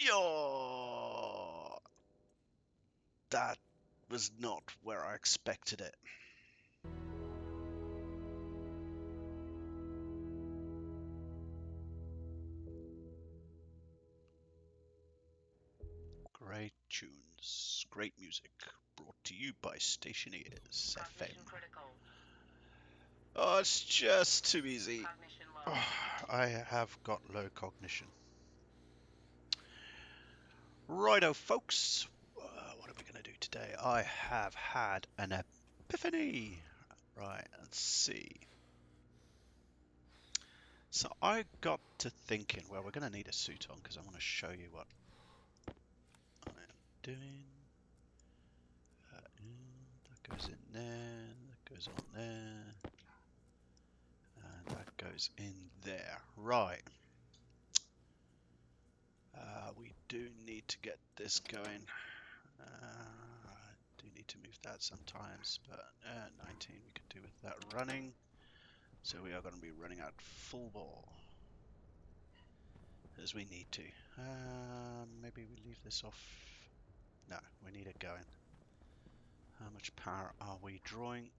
Yo, that was not where I expected it. Great tunes, great music, brought to you by Stationeers FM. Oh, it's just too easy. Oh, I have got low cognition. Righto, folks. What are we going to do today? I have had an epiphany. Right, let's see. So I got to thinking, well, we're going to need a suit on because I want to show you what I am doing. That goes in there, that goes on there, and that goes in there. Right. We do need to get this going. I do need to move that sometimes, but 19 we could do with that running. So we are going to be running at full bore as we need to. Maybe we leave this off. No, we need it going. How much power are we drawing?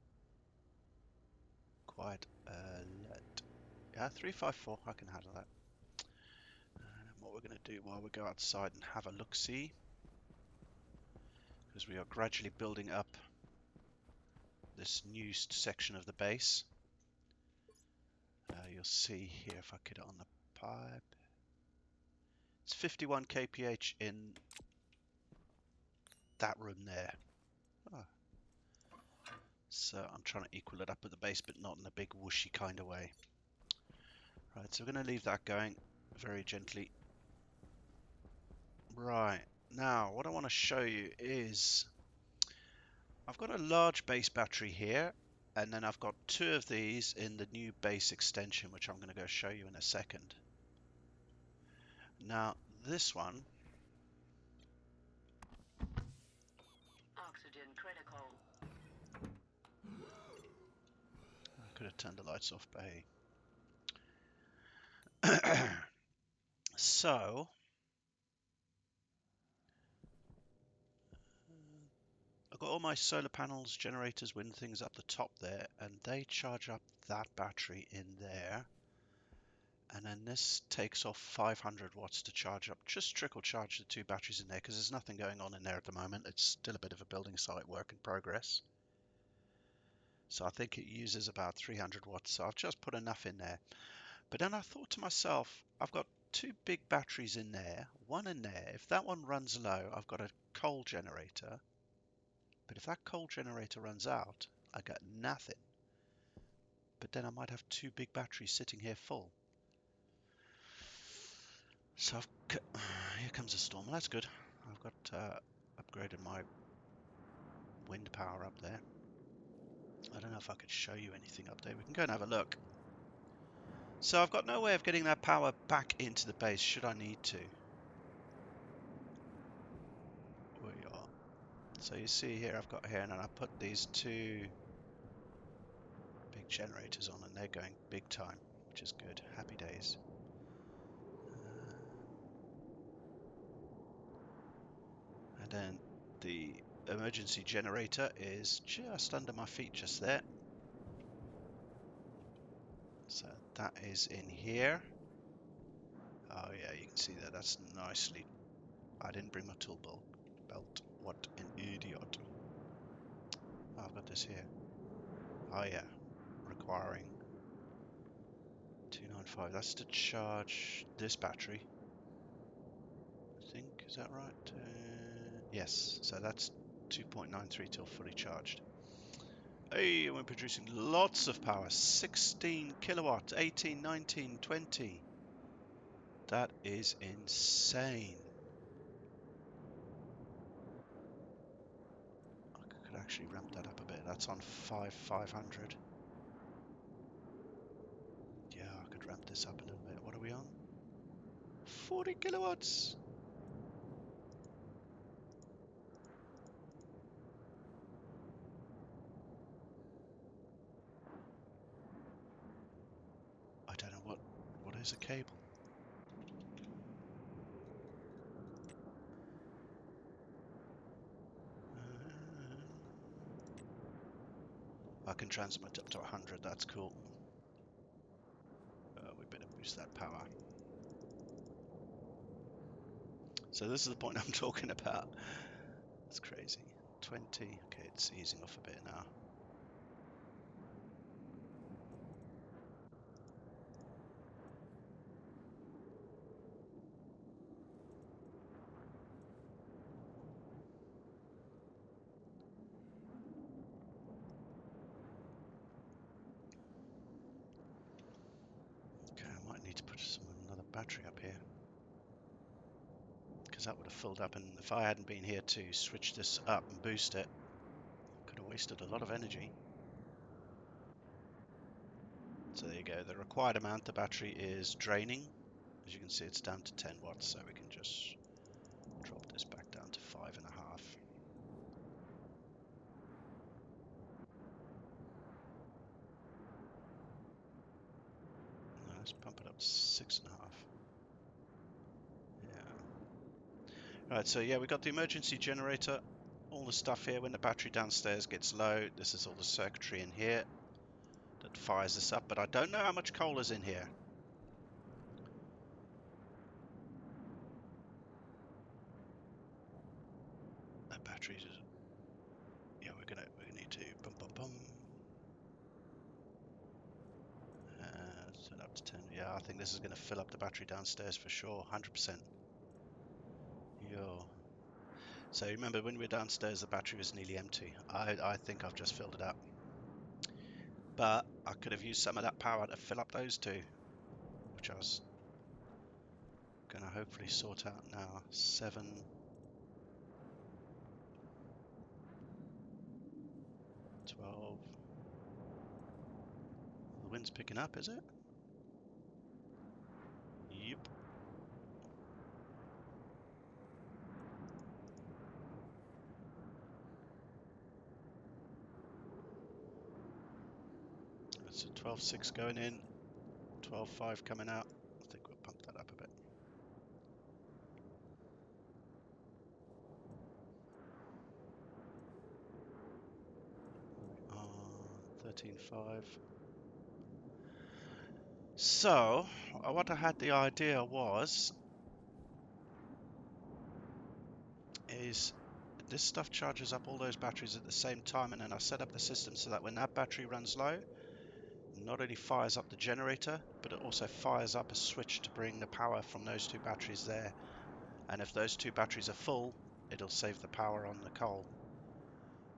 Quite a lot. Yeah, 354, I can handle that. And what we're going to do while we go outside and have a look-see, because we are gradually building up this new section of the base. You'll see here if I get it on the pipe. It's 51 kph in that room there. Oh. So I'm trying to equal it up at the base, but not in a big whooshy kind of way. Right, so we're going to leave that going very gently. Right, now what I want to show you is I've got a large base battery here, and then I've got two of these in the new base extension, which I'm going to go show you in a second. Now, this one, Oxygen critical. I could have turned the lights off, but hey. So, I've got all my solar panels, generators, wind things up the top there, and they charge up that battery in there. And then this takes off 500 watts to charge up, just trickle charge the two batteries in there because there's nothing going on in there at the moment. It's still a bit of a building site, work in progress. So I think it uses about 300 watts. So I've just put enough in there. But then I thought to myself, I've got two big batteries in there, one in there. If that one runs low, I've got a coal generator. But if that coal generator runs out, I got nothing. But then I might have two big batteries sitting here full. So here comes a storm. That's good. I've got upgraded my wind power up there. I don't know if I could show you anything up there. We can go and have a look. So I've got no way of getting that power back into the base should I need to. Where you are. So you see here I've got here, and then I put these two big generators on, and they're going big time, which is good. Happy days. And then the emergency generator is just under my feet just there. So that is in here. Oh yeah, you can see that. That's nicely. I didn't bring my tool belt. What an idiot. Oh, I've got this here. Oh yeah, requiring 295. That's to charge this battery. I think, is that right? Yes, so that's 2.93 till fully charged. Hey, we're producing lots of power. 16 kilowatts, 18, 19, 20. That is insane. I could actually ramp that up a bit. That's on 500. Yeah, I could ramp this up a little bit. What are we on? 40 kilowatts. I don't know what is a cable. can transmit up to 100. That's cool. We better boost that power. So this is the point I'm talking about. It's crazy. 20. Okay, it's easing off a bit now. Okay, I might need to put another battery up here, because that would have filled up, and if I hadn't been here to switch this up and boost it, could have wasted a lot of energy. So there you go. The required amount the battery is draining. As you can see, it's down to 10 watts, so we can just drop this back down to 5.5. No, let's pump it up to 6.5. Yeah. Right, so yeah, we got the emergency generator, all the stuff here. When the battery downstairs gets low, this is all the circuitry in here that fires this up, but I don't know how much coal is in here. That battery is, yeah, we're gonna need to bum bum bum. Set up to 10. Yeah, I think this is gonna fill up the battery downstairs for sure, 100%. Yo. So remember when we were downstairs, the battery was nearly empty. I think I've just filled it up, but I could have used some of that power to fill up those two, which I was gonna hopefully sort out now. 7. 12. The wind's picking up, is it? Yep. That's a 12.6 going in, 12.5 coming out. I think we'll pump that up a bit. 13.5. So, what I had the idea is this stuff charges up all those batteries at the same time, and then I set up the system so that when that battery runs low, it not only fires up the generator, but it also fires up a switch to bring the power from those two batteries there. And if those two batteries are full, it'll save the power on the coal.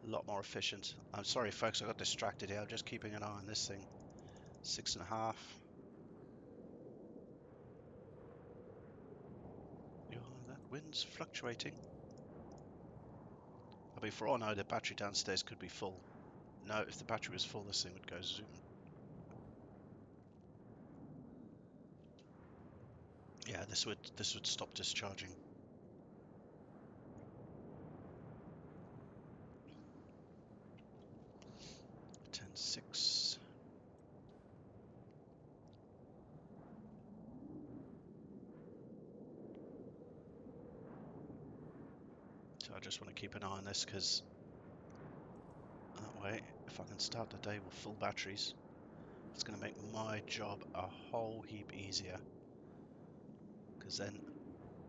A lot more efficient. I'm sorry folks, I got distracted here. I'm just keeping an eye on this thing. 6.5. Yeah, that wind's fluctuating. I mean, for all I know, the battery downstairs could be full. No, if the battery was full, this thing would go zoom. Yeah, this would stop discharging. 10.6. So I just want to keep an eye on this, because that way, if I can start the day with full batteries, it's going to make my job a whole heap easier. Because then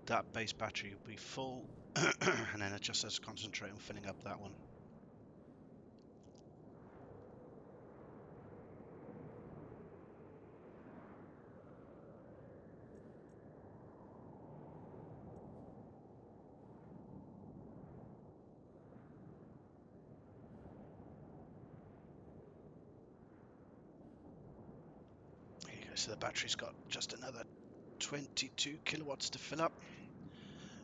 that base battery will be full, and then it just has to concentrate on filling up that one. There you go. So the battery's got just another 22 kilowatts to fill up,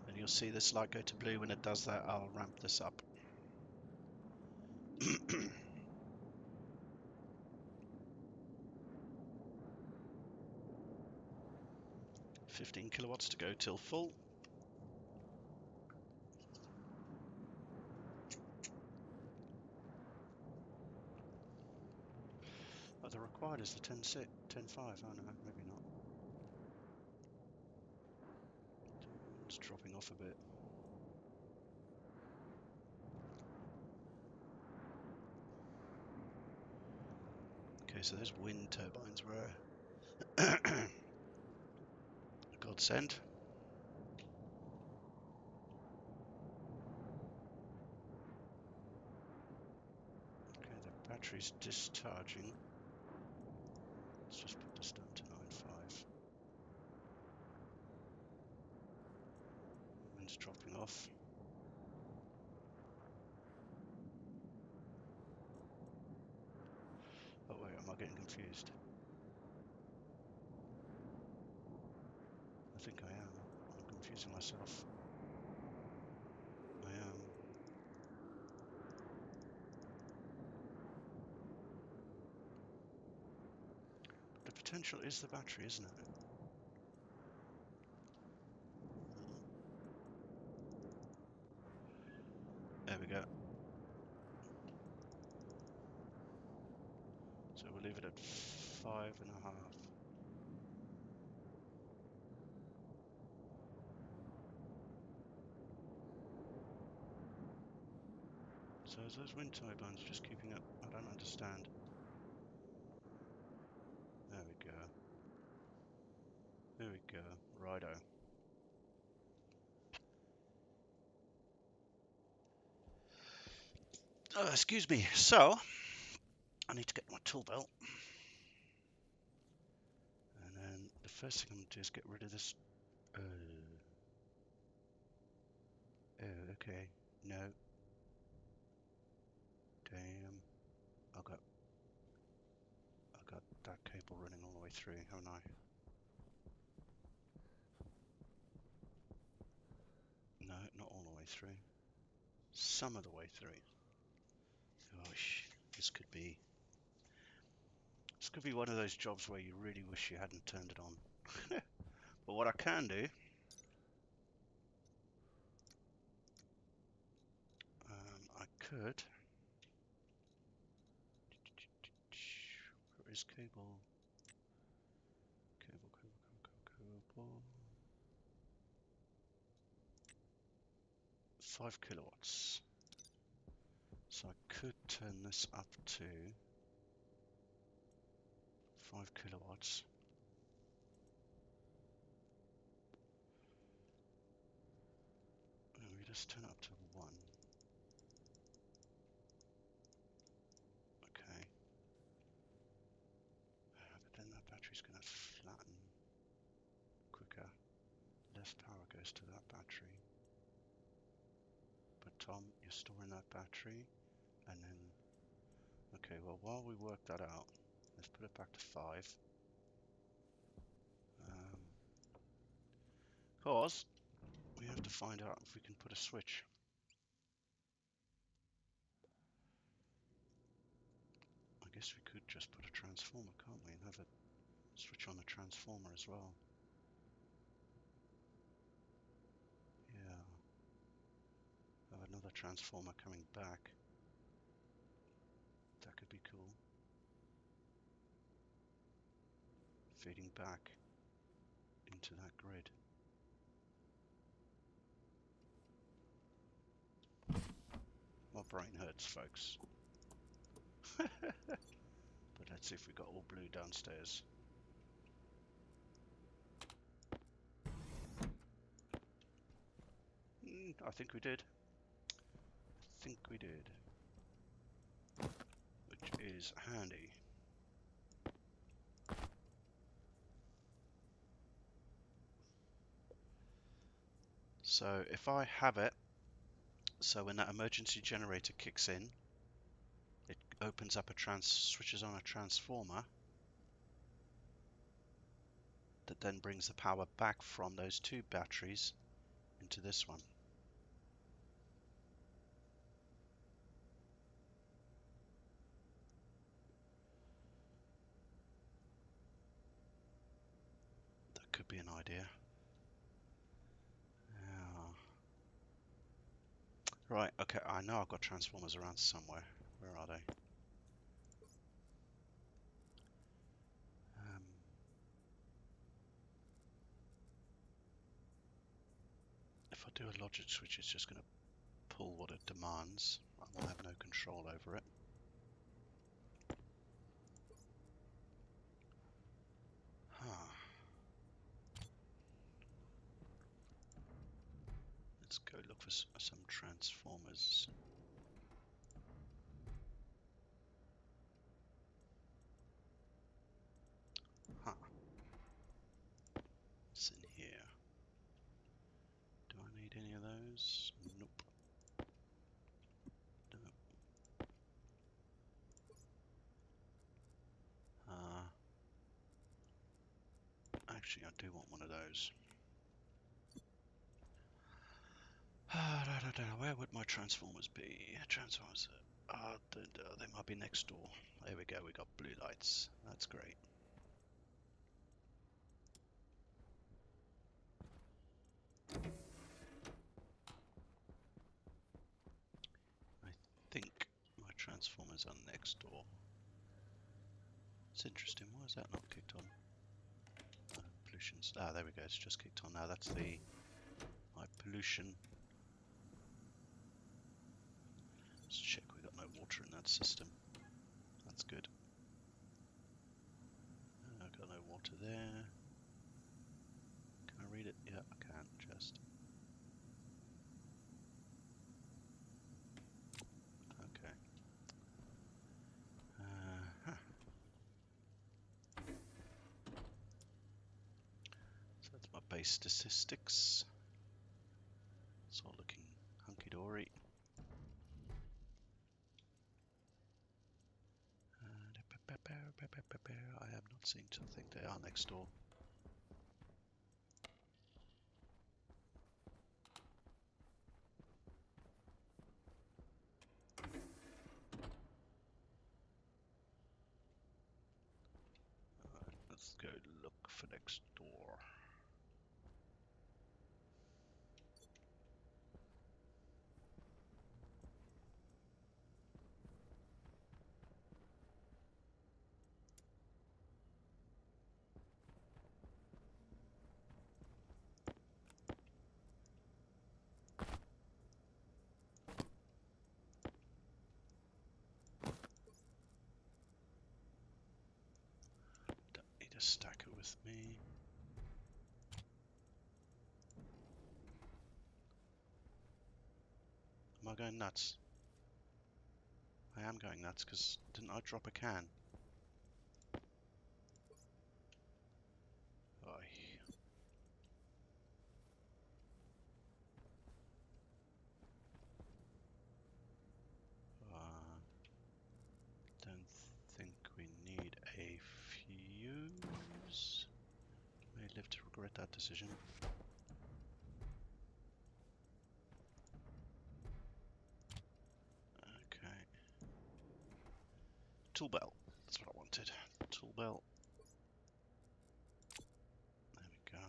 and you'll see this light go to blue. When it does that, I'll ramp this up. 15 kilowatts to go till full. Oh, the required is the 10.6, 10.5. Oh no, maybe not. It's dropping off a bit. Okay, so those wind turbines were a godsend. Okay, the battery's discharging. Let's just put this down to 9.5. Wind's dropping off. Oh wait, am I getting confused? I think I am. I'm confusing myself. I am. But the potential is the battery, isn't it? There we go. So we'll leave it at 5.5. So is those wind turbines just keeping up? I don't understand. There we go. There we go. Righto. Excuse me. So, I need to get my tool belt. And then the first thing I'm going to do is get rid of this. Oh, okay. No. Damn. I got that cable running all the way through, haven't I? No, not all the way through. Some of the way through. Gosh, this could be one of those jobs where you really wish you hadn't turned it on. But what I can do, I could. Where is cable? Cable. 5 kilowatts. So I could turn this up to 5 kilowatts. And we just turn it up to 1. Okay. But then that battery's going to flatten quicker. Less power goes to that battery. But Tom, you're storing that battery, and then, okay, well, while we work that out, let's put it back to 5. Cause we have to find out if we can put a switch. I guess we could just put a transformer, can't we, and have a switch on the transformer as well. Yeah. Have another transformer coming back. That could be cool. Feeding back into that grid. My brain hurts, folks. But let's see if we got all blue downstairs. I think we did. I think we did. Which is handy. So if I have it, so when that emergency generator kicks in, it opens up switches on a transformer that then brings the power back from those 2 batteries into this one. That could be an idea. Yeah. Right, okay, I know I've got transformers around somewhere. Where are they? If I do a logic switch, it's just going to pull what it demands. I will have no control over it. Let's go look for some transformers. Huh. What's in here? Do I need any of those? Nope. Nope. Actually, I do want one of those. Where would my transformers be? Transformers. They might be next door. There we go. We got blue lights. That's great. I think my transformers are next door. It's interesting. Why is that not kicked on? Pollution's. Ah, there we go. It's just kicked on now. That's the my pollution. Let's check we got no water in that system. That's good. I've got no water there. Can I read it? Yeah, I can. Just. Okay. Huh. So that's my base statistics. It's all looking hunky-dory. I have not seen to think they are next door. Let's go look for next door. Don't need a stacker with me. Am I going nuts? I am going nuts because didn't I drop a can? Oy. Don't think we need a fuse. May live to regret that decision. Okay. Tool belt. That's what I wanted. Tool belt. There we go.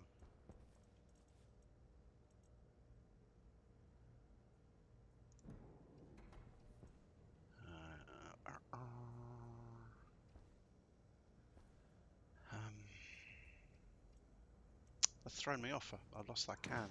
That's thrown me off. I lost that can.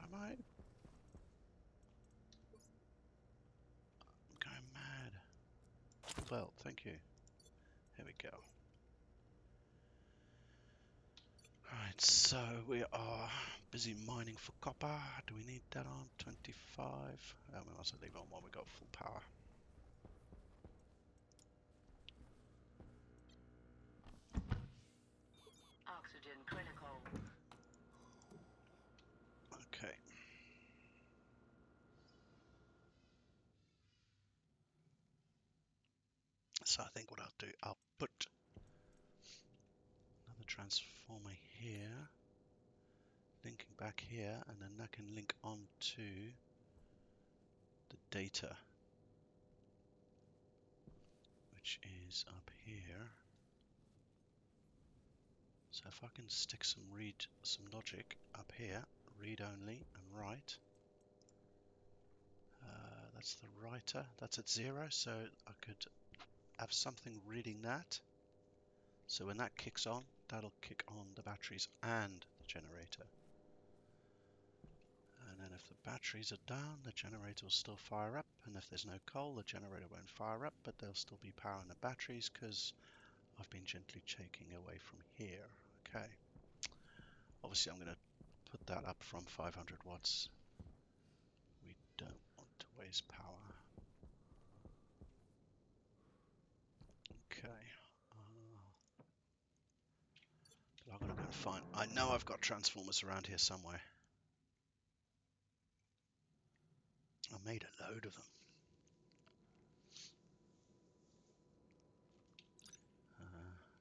Am I? I'm going mad. Tool belt, thank you. Here we go. Right, so we are busy mining for copper. Do we need that on 25? We might as well leave it on while we got full power. Oxygen critical. Okay. So I think what I'll do, I'll put another transformer here, linking back here, and then that can link on to the data, which is up here. So if I can stick some logic up here, read only and write. That's the writer. That's at 0, so I could have something reading that. So when that kicks on, that'll kick on the batteries and the generator. And then if the batteries are down, the generator will still fire up. And if there's no coal, the generator won't fire up, but there'll still be power in the batteries because I've been gently taking away from here. Okay. Obviously, I'm going to put that up from 500 watts. We don't want to waste power. Okay. But I've got to go and find. I know I've got transformers around here somewhere. I made a load of them.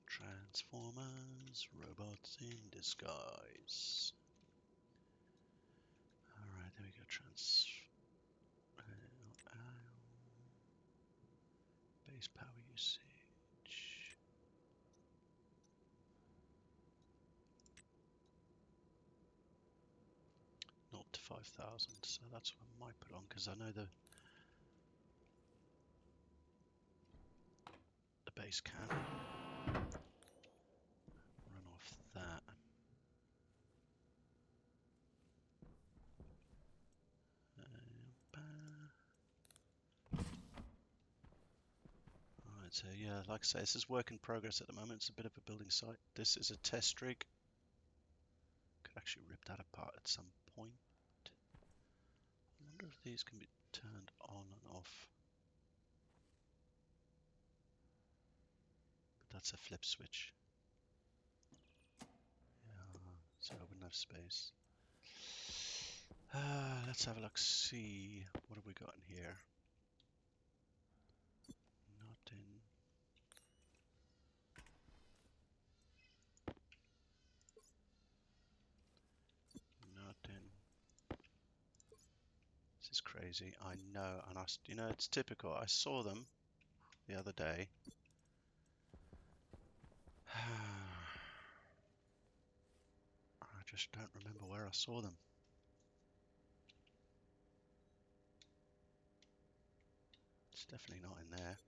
Transformers, robots in disguise. Alright, there we go. Base power usage. 0 to 5,000. So that's what I might put on because I know the base can run off that. Alright, so yeah, like I say, this is work in progress at the moment. It's a bit of a building site. This is a test rig. Could actually rip that apart at some point. I wonder if these can be turned on and off. But that's a flip switch. Yeah, so I wouldn't have space. Let's have a look, see. What have we got in here? Nothing. Nothing. This is crazy. I know, and you know, it's typical. I saw them the other day. I just don't remember where I saw them. It's definitely not in there.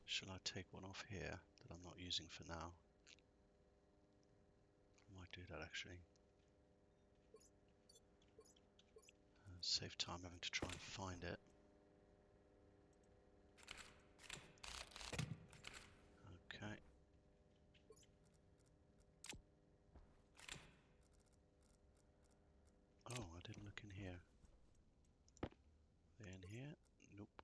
Shall I take one off here that I'm not using for now? I might do that actually. Save time having to try and find it. Okay. Oh, I didn't look in here. They're in here? Nope.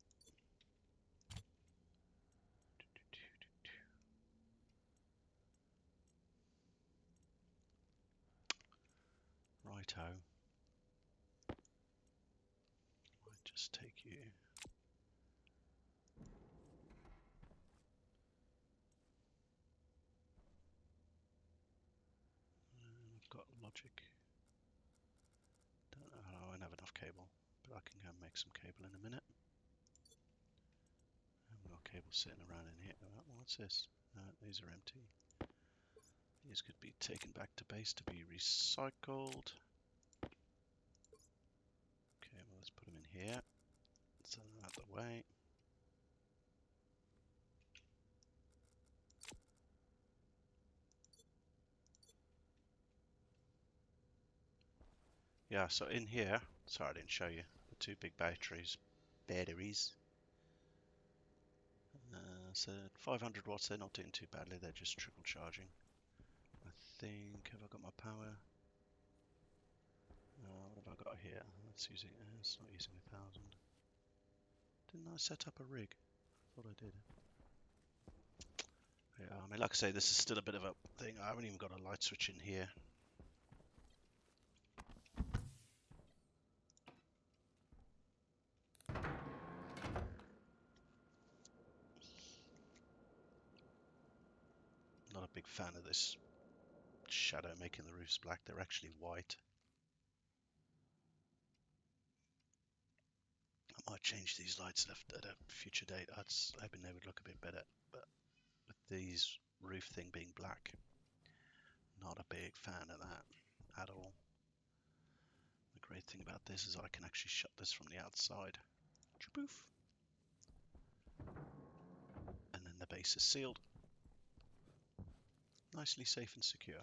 Righto. Might just take you. I've got logic. Don't know, I won't have enough cable, but I can go and make some cable in a minute. I've got cable sitting around in here. What's this? These are empty. These could be taken back to base to be recycled. Okay, well, let's put them in here. Send them out the way. Yeah, so in here, sorry I didn't show you, the two big batteries. So 500 watts, they're not doing too badly, they're just trickle charging. I think, have I got my power? What have I got here? That's using, it's not using 1,000. Didn't I set up a rig? I thought I did. Yeah, I mean, like I say, this is still a bit of a thing. I haven't even got a light switch in here. Not a big fan of this shadow making the roofs black. They're actually white. I might change these lights at a future date. I was hoping they would look a bit better, but with these roof thing being black, not a big fan of that at all. The great thing about this is I can actually shut this from the outside. Poof. base is sealed. Nicely safe and secure.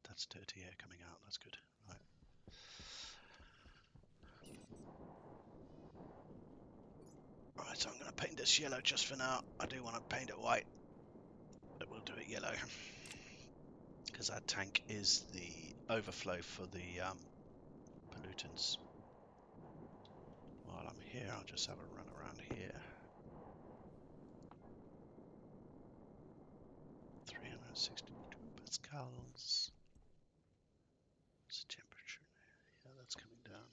That's dirty air coming out, that's good. Right. Right, so I'm going to paint this yellow just for now. I do want to paint it white, but we'll do it yellow. Because that tank is the overflow for the pollutants. While I'm here, I'll just have a run around here. 362 pascals. What's the temperature? Yeah, that's coming down.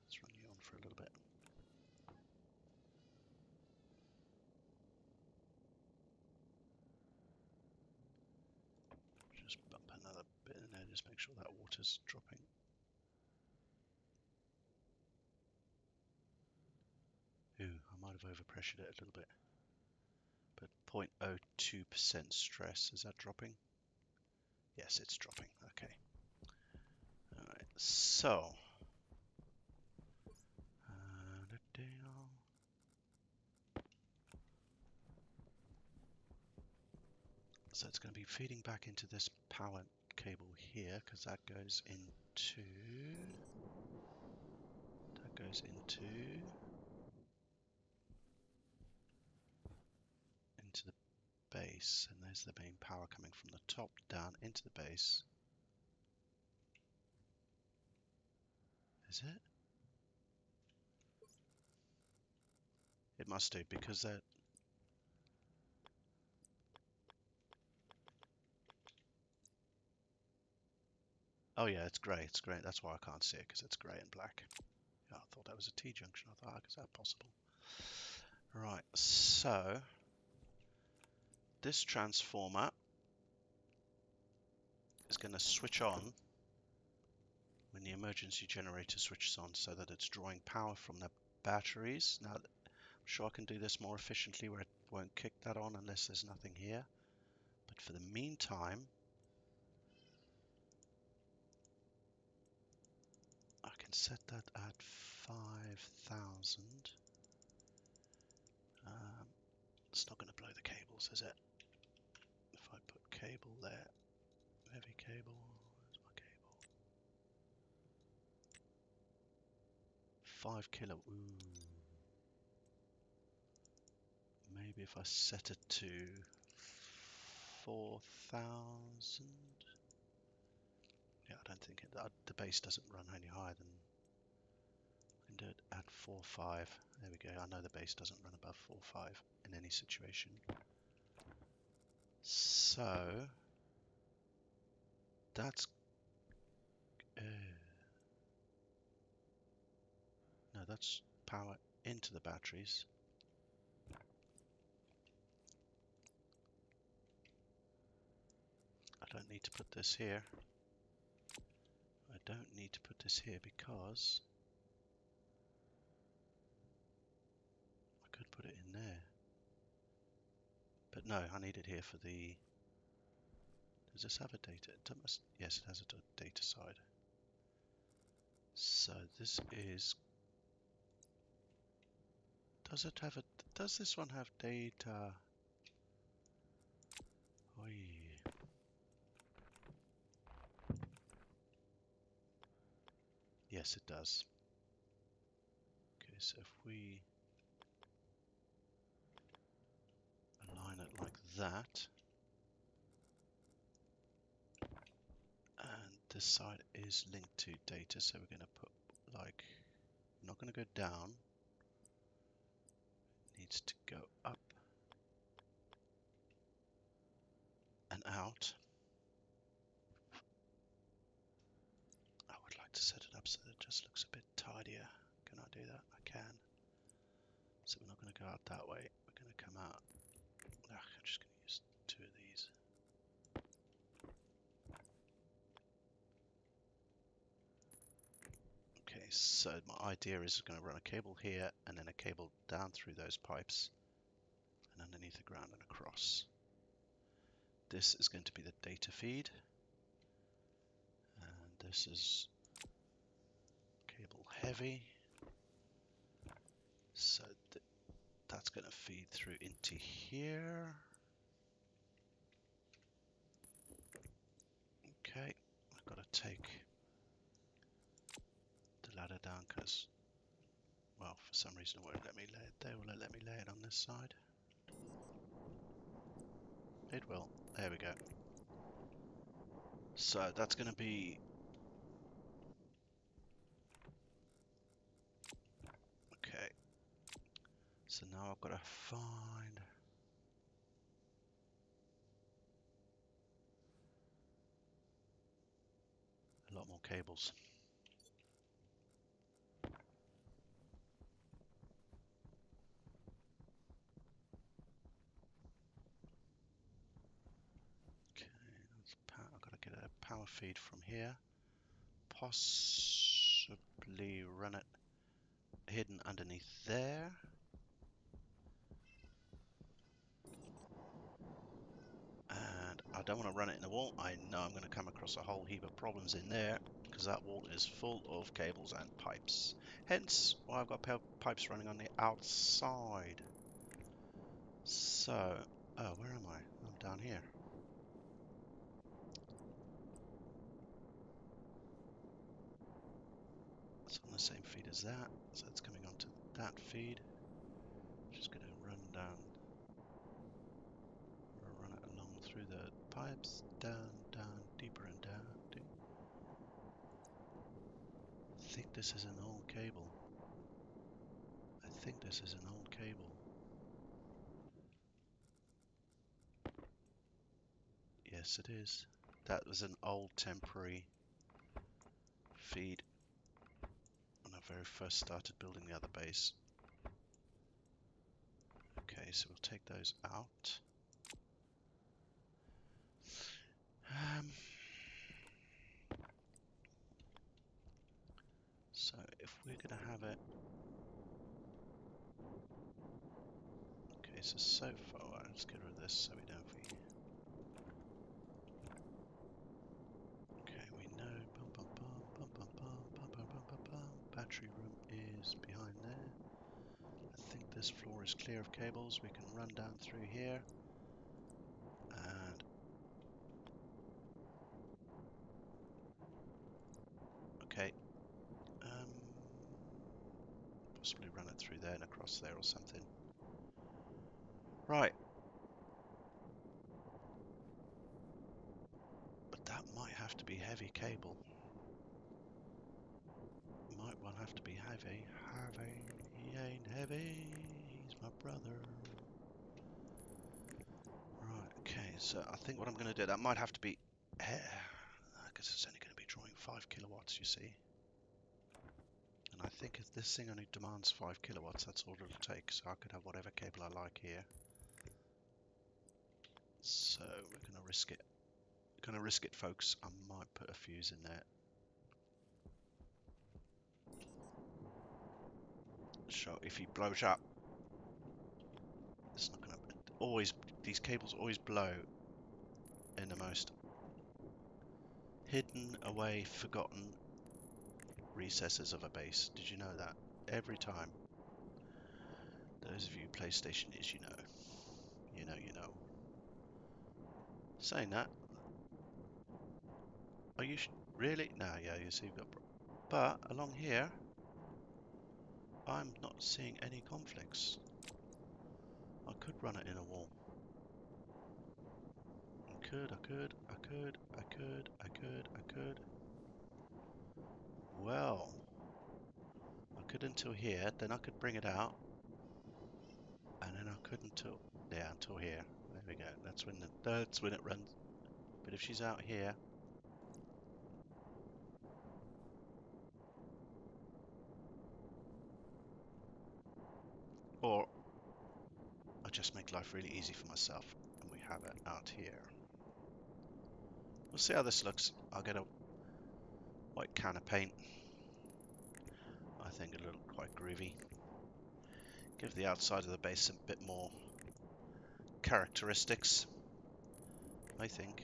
Let's run you on for a little bit. Just bump another bit in there, just make sure that water's dropping. Ooh, I might have overpressured it a little bit. But 0.02% stress, is that dropping? Yes, it's dropping. Okay. Alright, so. So it's going to be feeding back into this power cable here, because that goes into the base, and there's the main power coming from the top down into the base. Is it? It must do, because that. Oh yeah, it's grey. It's grey. That's why I can't see it, because it's grey and black. Yeah, I thought that was a T-junction. I thought, is that possible? Right, so this transformer is going to switch on when the emergency generator switches on, so that it's drawing power from the batteries. Now, I'm sure I can do this more efficiently where it won't kick that on unless there's nothing here. But for the meantime, I can set that at 5,000. It's not going to blow the cables, is it? If I put cable there, heavy cable, where's my cable? 5 kilo, ooh. Maybe if I set it to 4,000. Yeah, I don't think the base doesn't run any higher than. I can do it at 4.5. There we go. I know the base doesn't run above 4.5 in any situation. So that's no, that's power into the batteries. I don't need to put this here. I don't need to put this here because I could put it in there. But no, I need it here for the. Does this have a data? Yes, it has a data side. So this is. Does it have a? Does this one have data? Oy. Yes, it does. Okay, so if we align it like that, and this side is linked to data, so we're going to put like. Not going to go down. It needs to go up and out. I would like to set it up so that it just looks a bit tidier. Can I do that? I can. So we're not going to go out that way. We're going to come out. I'm just going to use 2 of these. Okay, so my idea is going to run a cable here and then a cable down through those pipes and underneath the ground and across. This is going to be the data feed, and this is cable heavy. So that's going to feed through into here. Okay, I've got to take the ladder down because, well, for some reason it won't let me lay it there. Will it let me lay it on this side? It will. There we go. So that's going to be, okay. So now I've got to find a lot more cables. Okay, I've got to get a power feed from here. Possibly run it hidden underneath there. And I don't want to run it in the wall. I know I'm going to come across a whole heap of problems in there because that wall is full of cables and pipes. Hence why I've got pipes running on the outside. So, oh, where am I? I'm down here. It's on the same feed as that, so it's coming onto that feed. Just going to run down, run it along through the pipes, down, down, deeper and down. I think this is an old cable. I think this is an old cable. Yes, it is. That was an old temporary feed when I very first started building the other base. Okay, so we'll take those out. So if we're going to have it, okay, so far, let's get rid of this so we don't forget. Okay, we know, battery room is behind there. I think this floor is clear of cables. We can run down through here and okay, possibly run it through there and across there or something. Right. But that might have to be heavy cable. Might well have to be heavy. Harvey, he ain't heavy. He's my brother. Right, okay, so I think what I'm going to do, that might have to be because it's only going to be drawing 5 kilowatts, you see. And I think if this thing only demands 5 kilowatts, that's all it'll take. So I could have whatever cable I like here. So we're going to risk it. Going to risk it, folks. I might put a fuse in there. So if he blows up, it's not going to always. These cables always blow in the most hidden away, forgotten recesses of a base. Did you know that? Every time. Those of you PlayStationers, you know. You know, you know. Saying that, are you really? No, yeah, you see, you've got. But along here, I'm not seeing any conflicts. I could run it in a wall. I could, I could, I could, I could, I could, I could. Well, I could until here, then I could bring it out, and then I could until, yeah, until here. There we go. That's when it runs. But if she's out here, or I just make life really easy for myself, and we have it out here. We'll see how this looks. I'll get a white can of paint. I think it'll look quite groovy. Give the outside of the base a bit more characteristics, I think.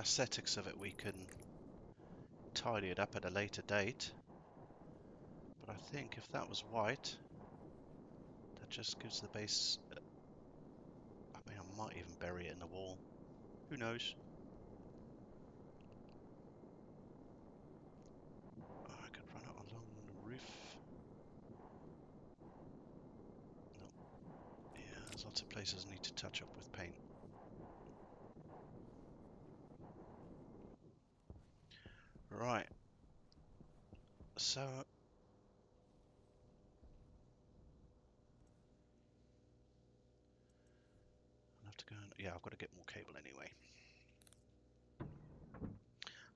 aesthetics of it, we can tidy it up at a later date. But I think if that was white, that just gives the base... I mean, I might even bury it in the wall. Who knows? I could run it along the roof. No. Yeah, there's lots of places I need to touch up with paint. Right. So... I'll have to go and... Yeah, I've got to get more cable anyway.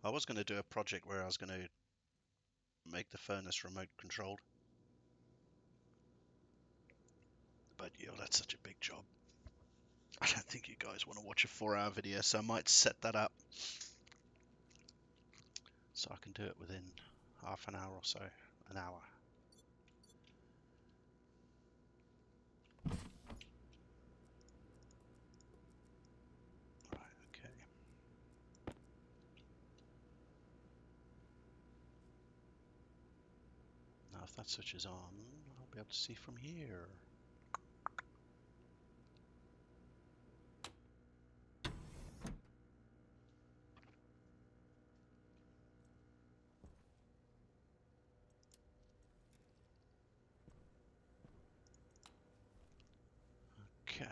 I was going to do a project where I was going to make the furnace remote controlled. But, yo, that's such a big job. I don't think you guys want to watch a 4-hour video, so I might set that up so I can do it within half an hour or so, an hour. Right, okay. Now if that switches on, I'll be able to see from here. Okay.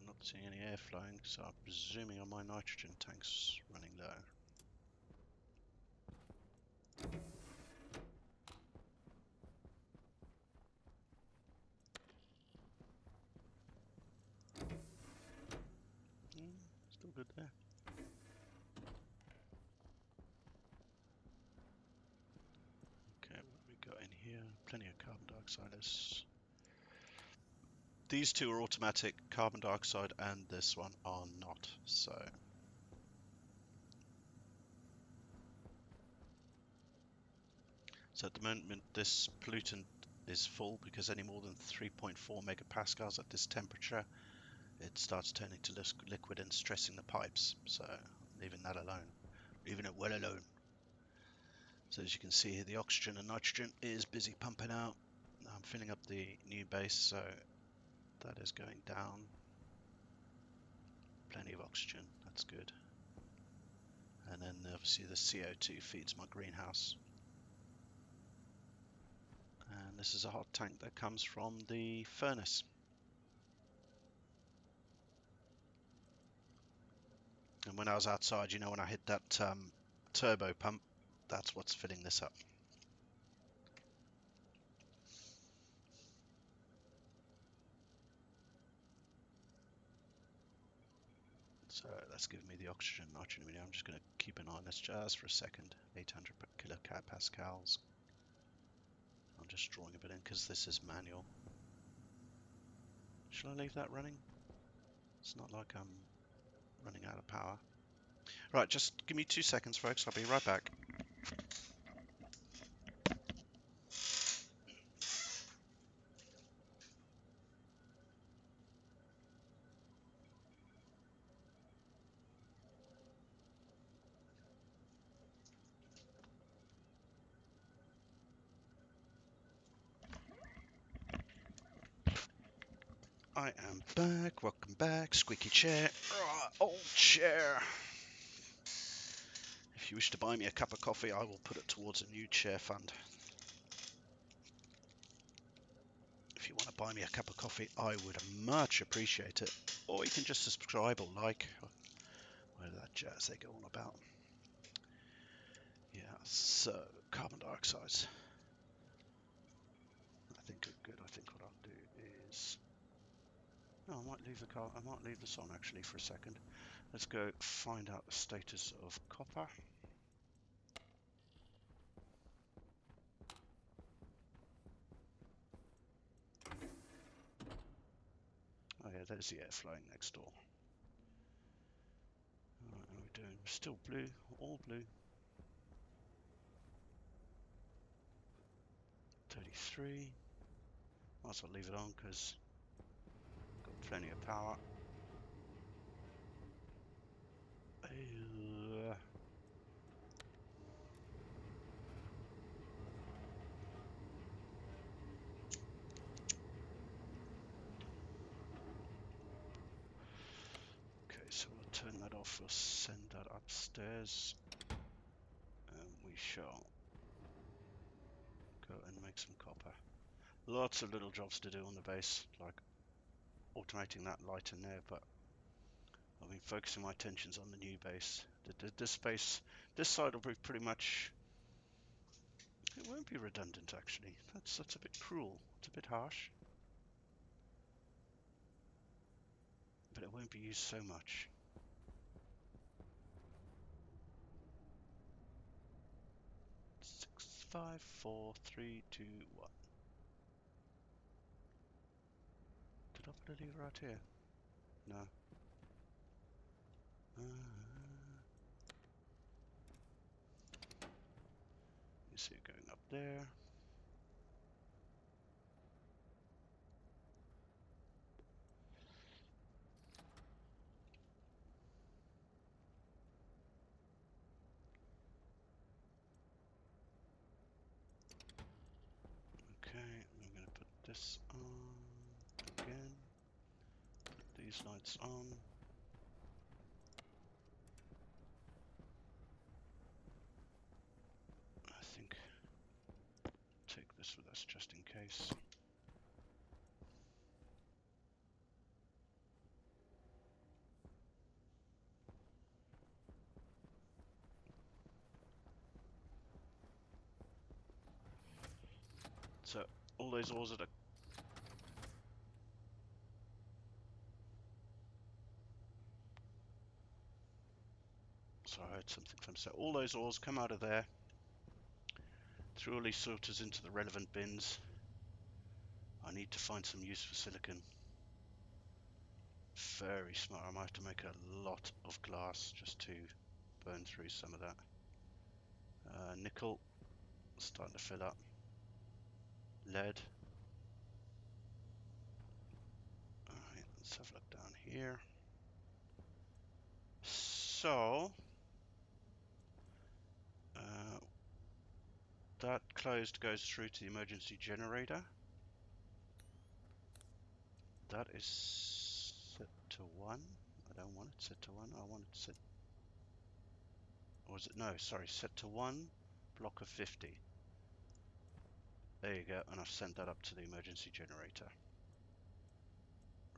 Not seeing any air flowing, so I'm presuming on my nitrogen tank's running low. Still good there. Okay, what have we got in here? Plenty of carbon dioxide. These two are automatic, carbon dioxide, and this one are not. So at the moment, this pollutant is full because any more than 3.4 megapascals at this temperature, it starts turning to liquid and stressing the pipes. So leaving that alone, leaving it well alone. So as you can see here, the oxygen and nitrogen is busy pumping out. Now I'm filling up the new base, so that is going down. Plenty of oxygen, that's good. And then obviously the CO2 feeds my greenhouse. And this is a hot tank that comes from the furnace. And when I was outside, you know, when I hit that turbo pump, that's what's filling this up. So that's giving me the oxygen, nitrogen. I'm just going to keep an eye on this just for a second. 800 kilopascals. I'm just drawing a bit in because this is manual. Shall I leave that running? It's not like I'm running out of power. Right, just give me 2 seconds, folks. I'll be right back. I am back. Welcome back. Squeaky chair. Old chair. If you wish to buy me a cup of coffee, I will put it towards a new chair fund. If you want to buy me a cup of coffee, I would much appreciate it. Or you can just subscribe or like, whatever that jazz they go on about. Yeah, so carbon dioxide. I think good. I think what I'll do is, no, I might leave this on actually for a second. Let's go find out the status of copper. Oh yeah, there's the air flowing next door. Alright, how are we doing? Still blue, all blue. 33. Might as well leave it on because got plenty of power. Okay, so we'll turn that off. We'll send that upstairs, and we shall go and make some copper. Lots of little jobs to do on the base, like automating that light in there, but I've been focusing my attentions on the new base. This base, this side will be pretty much, it won't be redundant actually. That's a bit cruel. It's a bit harsh. But it won't be used so much. Six, 5, 4, 3, 2, 1. Did I put a lever out here? No. You see it going up there. Okay, I'm going to put this on again. Put these lights on. I think take this with us just in case. So all those ores that are I heard something from so all those ores come out of there through all these sorters into the relevant bins. I need to find some use for silicon. Very smart. I might have to make a lot of glass just to burn through some of that. Nickel starting to fill up. Lead. Alright, let's have a look down here. So that closed goes through to the emergency generator. That is set to 1. I don't want it set to 1. I want it set, or is it, no, sorry, set to 1, block of 50. There you go, and I've sent that up to the emergency generator.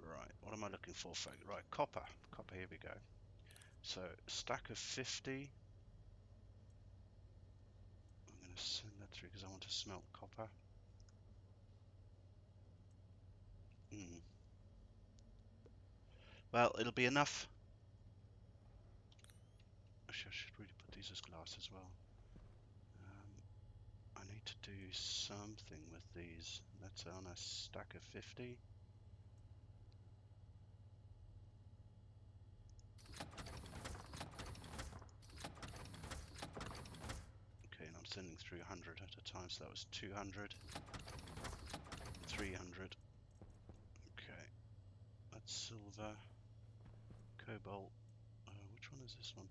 Right, what am I looking for, folks? Right, copper. Copper, here we go. So, stack of 50. I'm going to send that through because I want to smelt copper. Well, it'll be enough. Actually, I should really put these as glass as well. I need to do something with these. That's on a stack of 50. Okay, and I'm sending through 100 at a time, so that was 200, 300. Okay, that's silver, cobalt. Which one is this one?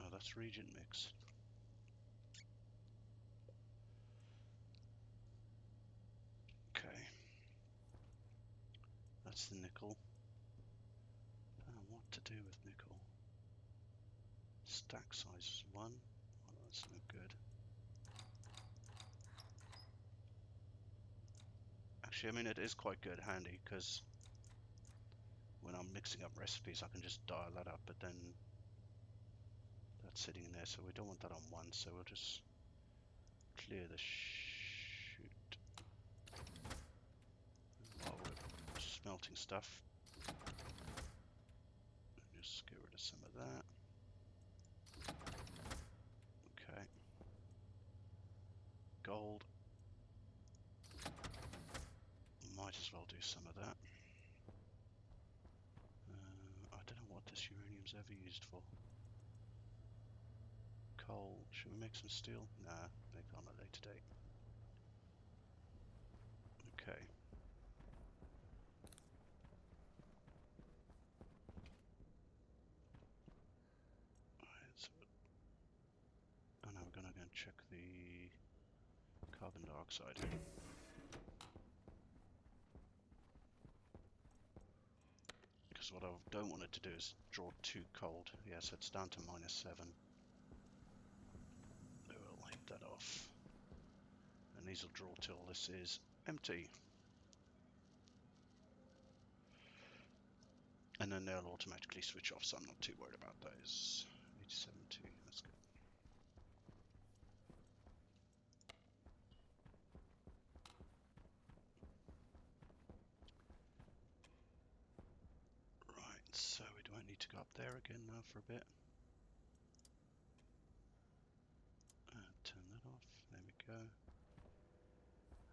Oh, that's reagent mix. Okay, that's the nickel. I don't know what to do with nickel. Stack size is 1. Well, that's no good. Actually, I mean, it is quite good, handy, because when I'm mixing up recipes, I can just dial that up, but then that's sitting in there, so we don't want that on 1, so we'll just clear the chute while we're smelting stuff. Just get rid of some of that. Okay. Gold. Might as well do some of that. I don't know what cheapest uranium's ever used for. Coal. Should we make some steel? Nah, make that on a later date. Okay. Alright, so oh no, we're gonna go and check the carbon dioxide. Because what I don't want it to do is draw too cold. Yes, it's down to -7. We'll hit that off. And these will draw till this is empty. And then they'll automatically switch off, so I'm not too worried about those. 87.2, that's good. Right, so we don't need to go up there again now for a bit. Turn that off, there we go.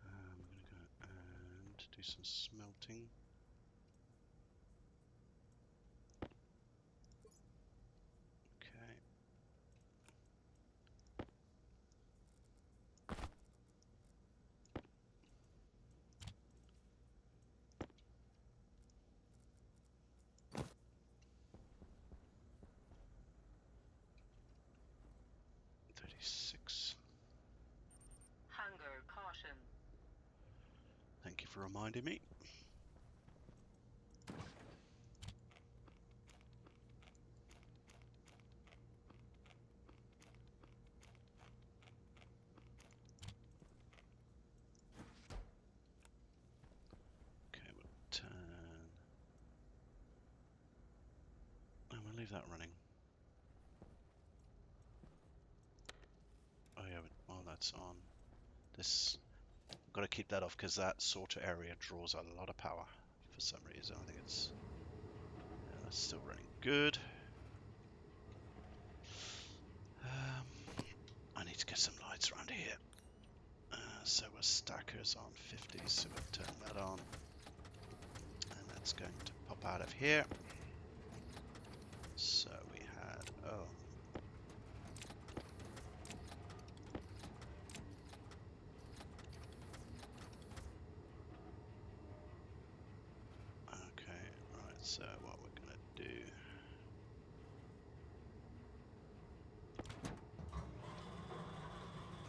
We're going to go and do some smelting. Okay. Hunger caution. Thank you for reminding me. Okay, we'll turn. And we'll leave that running. Oh yeah, while that's on. This, I've got to keep that off because that sort of area draws a lot of power for some reason. I think it's, yeah, that's still running good. I need to get some lights around here. So our stacker's on 50, so we'll turn that on. And that's going to pop out of here. So we had, oh. Okay, right, so what we're going to do.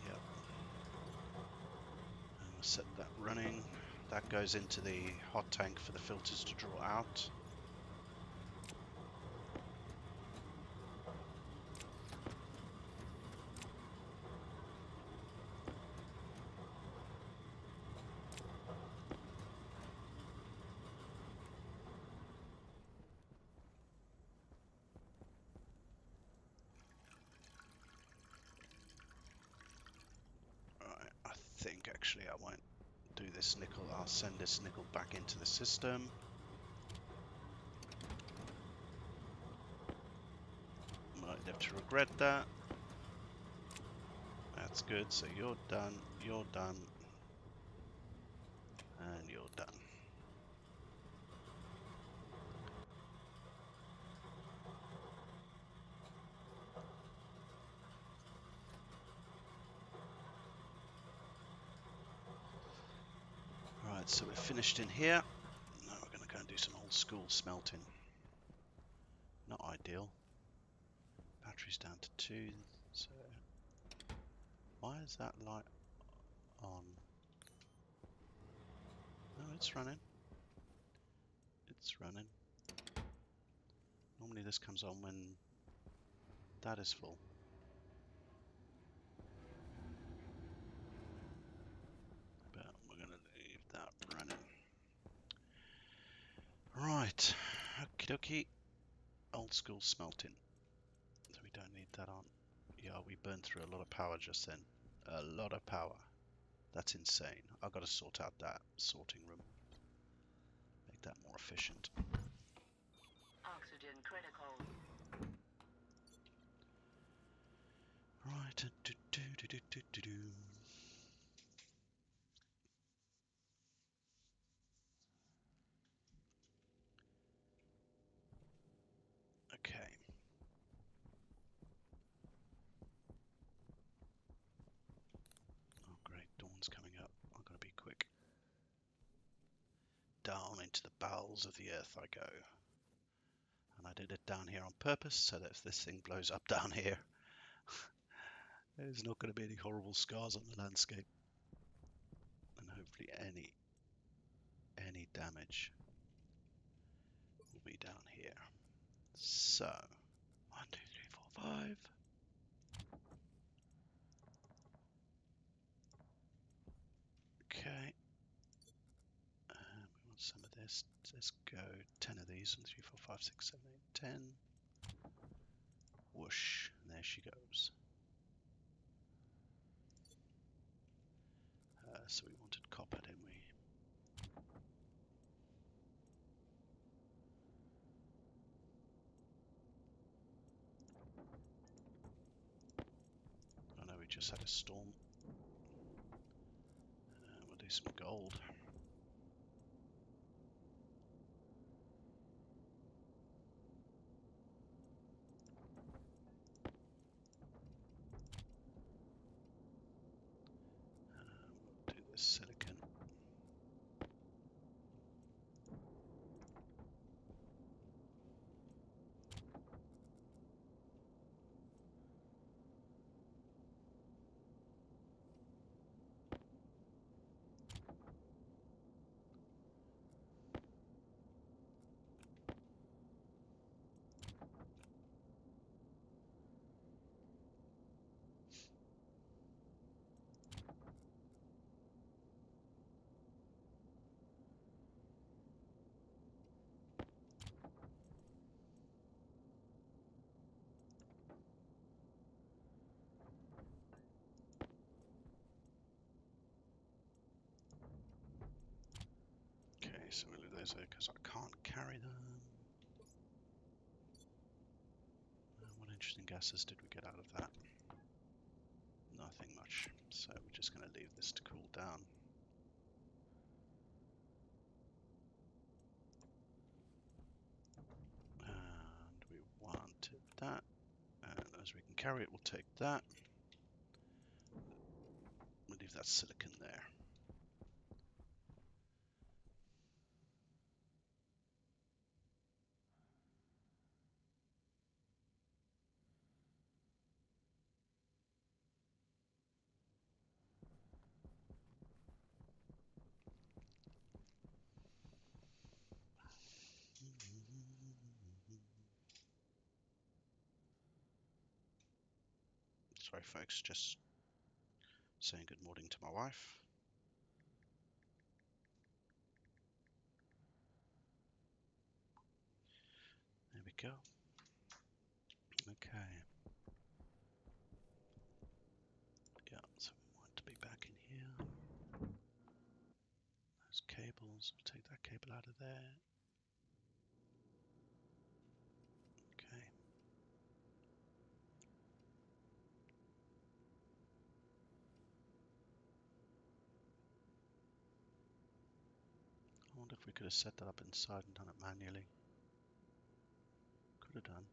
Yep. And we'll set that running. That goes into the hot tank for the filters to draw out. I think actually I won't do this nickel. I'll send this nickel back into the system. Might have to regret that. That's good. So you're done, and you're done. Right, so we're finished in here. Now we're going to go and do some old school smelting. Not ideal. Battery's down to 2, so why is that light on? No, it's running. It's running. Normally this comes on when that is full. But we're going to leave that running. Right, okie dokie. Old school smelting. So we don't need that on. Yeah, we burned through a lot of power just then. A lot of power. That's insane. I've got to sort out that sorting room. Make that more efficient. Oxygen critical. Right. into the bowels of the earth I go. And I did it down here on purpose so that if this thing blows up down here, there's not going to be any horrible scars on the landscape. And hopefully any damage will be down here. So, 1, 2, 3, 4, 5. Okay. We want some of this. Let's go 10 of these. 1, 3, 4, 5, 6, 7, 8, 10. Whoosh. And there she goes. So we wanted copper, didn't we? I know we just had a storm. We'll do some gold. We'll do this silicon. Okay, so we'll leave those there because I can't carry them. What interesting gases did we get out of that? Nothing much. So we're just going to leave this to cool down. And we wanted that. And as we can carry it, we'll take that. We'll leave that silicon there. Sorry folks, just saying good morning to my wife. There we go. Okay. Yeah, so we want to be back in here. Those cables, we'll take that cable out of there. Okay. I wonder if we could have set that up inside and done it manually. Could have done.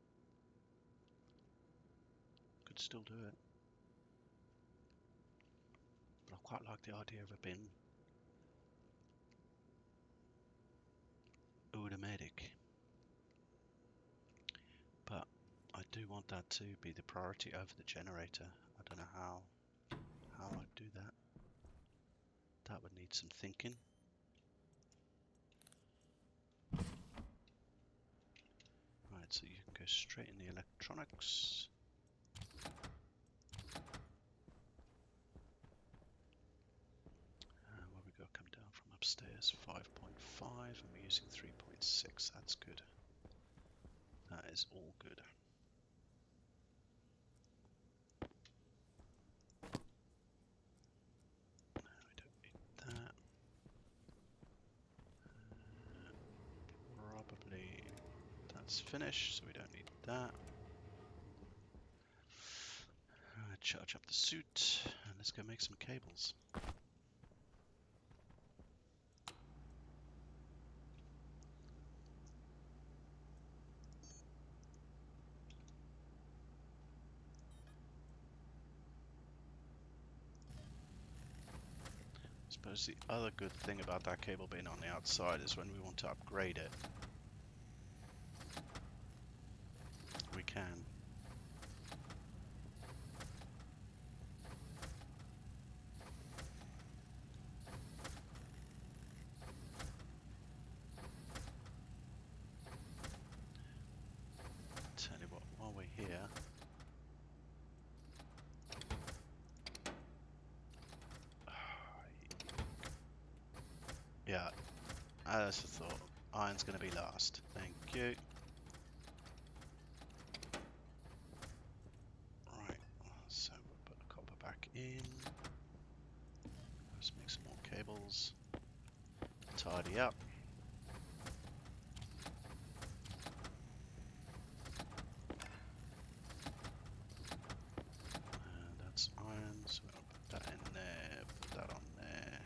Could still do it. But I quite like the idea of it being automatic. But I do want that to be the priority over the generator. I don't know how I'd do that. That would need some thinking. Right, so you can go straight in the electronics. Where we go, come down from upstairs, 5.5, and we're using 3.6. That's good. That is all good. No, we don't need that. Probably that's finished, so we don't need that. Charge up the suit, and let's go make some cables. Let's Suppose the other good thing about that cable being on the outside is when we want to upgrade it, we can. Tell you what, while we're here, yeah, as I thought, iron's going to be last. Thank you. Right, so we'll put the copper back in. Let's make some more cables. Tidy up. And that's iron, so we'll put that in there, put that on there.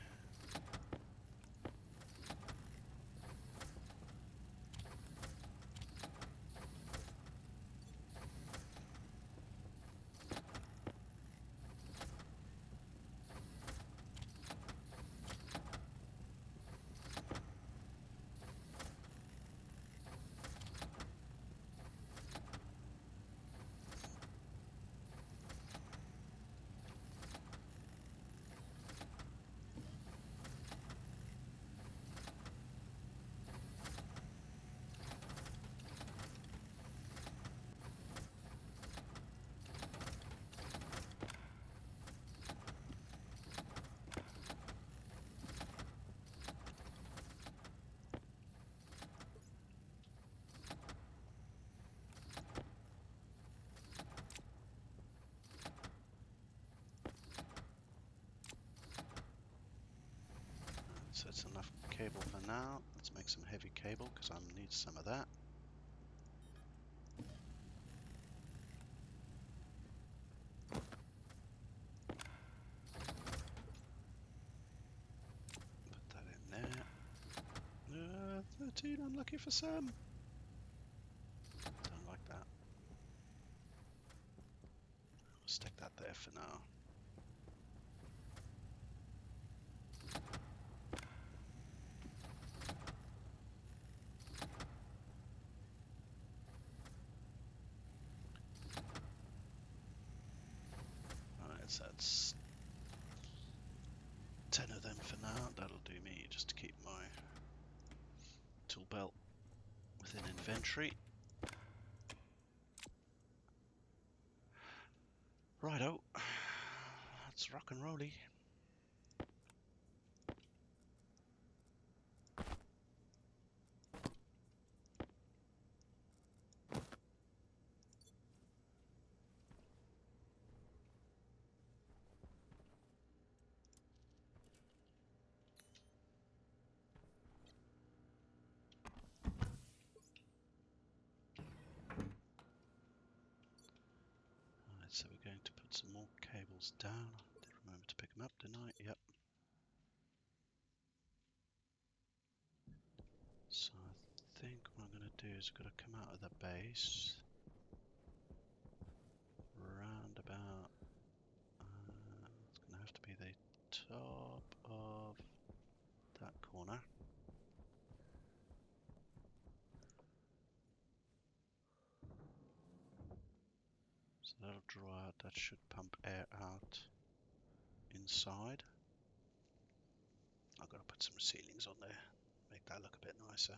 So it's enough cable for now. Let's make some heavy cable because I need some of that. Put that in there. 13, unlucky for some. Don't like that. We'll stick that there for now. Alright, so that's 10 of them for now. That'll do me just to keep my tool belt within inventory. Righto, let's rock and rolly. Alright, so we're going to put some more cables down. I did remember to pick them up, didn't I? Yep. So I think what I'm going to do is I've got to come out of the base, round about, it's going to have to be the top of that corner. So that'll draw out, that should pump air out inside. I've got to put some ceilings on there, make that look a bit nicer.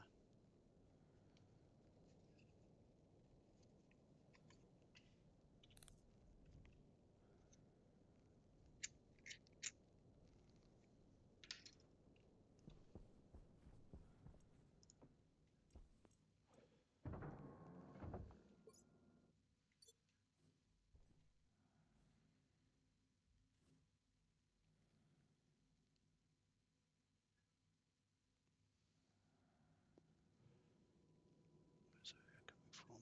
Where's that coming from?